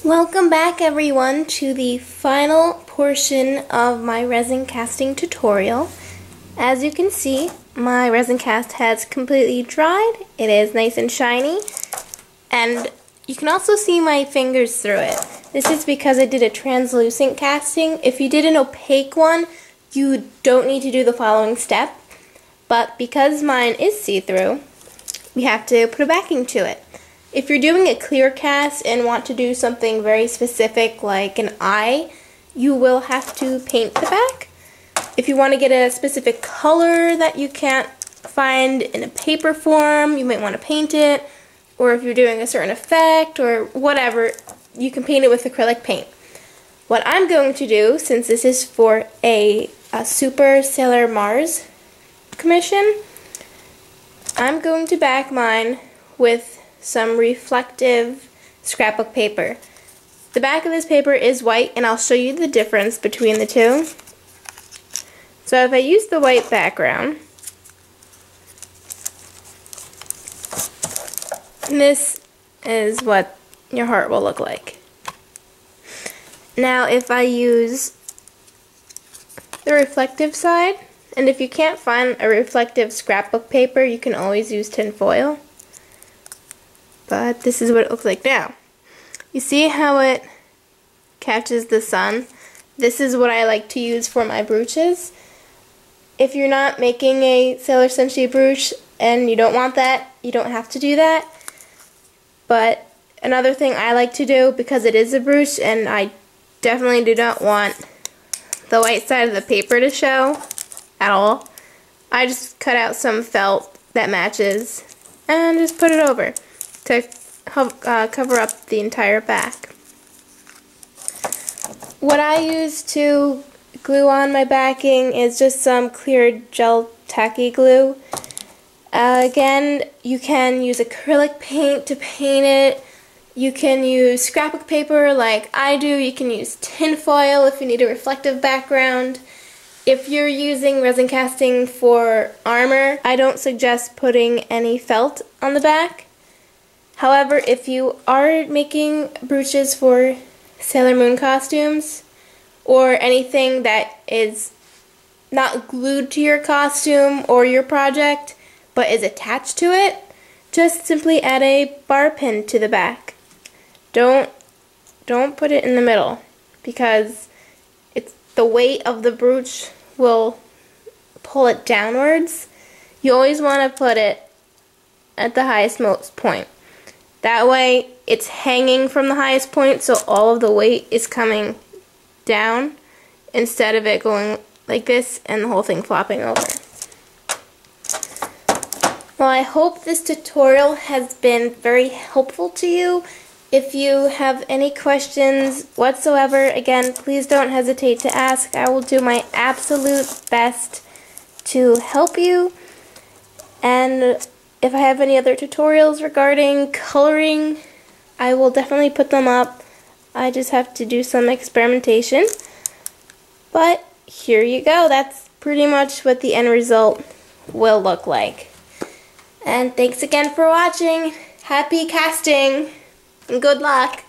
Welcome back everyone to the final portion of my resin casting tutorial. As you can see, my resin cast has completely dried. It is nice and shiny, and you can also see my fingers through it. This is because I did a translucent casting. If you did an opaque one, you don't need to do the following step, but because mine is see-through, we have to put a backing to it. If you're doing a clear cast and want to do something very specific like an eye, you will have to paint the back. If you want to get a specific color that you can't find in a paper form, you might want to paint it. Or if you're doing a certain effect or whatever, you can paint it with acrylic paint. What I'm going to do, since this is for a Super Sailor Mars commission, I'm going to back mine with some reflective scrapbook paper. The back of this paper is white, and I'll show you the difference between the two. So if I use the white background, this is what your heart will look like. Now if I use the reflective side, and if you can't find a reflective scrapbook paper, you can always use tin foil. But this is what it looks like now. You see how it catches the sun? This is what I like to use for my brooches. If you're not making a Sailor Senshi brooch and you don't want that, you don't have to do that. But another thing I like to do, because it is a brooch and I definitely do not want the white side of the paper to show at all, I just cut out some felt that matches and just put it over to cover up the entire back. What I use to glue on my backing is just some clear gel tacky glue. Again, you can use acrylic paint to paint it. You can use scrapbook paper like I do. You can use tin foil if you need a reflective background. If you're using resin casting for armor, I don't suggest putting any felt on the back. However, if you are making brooches for Sailor Moon costumes or anything that is not glued to your costume or your project but is attached to it, just simply add a bar pin to the back. Don't put it in the middle, because it's the weight of the brooch will pull it downwards. You always want to put it at the highest most point. That way it's hanging from the highest point, so all of the weight is coming down instead of it going like this and the whole thing flopping over. Well, I hope this tutorial has been very helpful to you. If you have any questions whatsoever, again, please don't hesitate to ask. I will do my absolute best to help you. And if I have any other tutorials regarding coloring, I will definitely put them up. I just have to do some experimentation. But here you go. That's pretty much what the end result will look like. And thanks again for watching. Happy casting and good luck.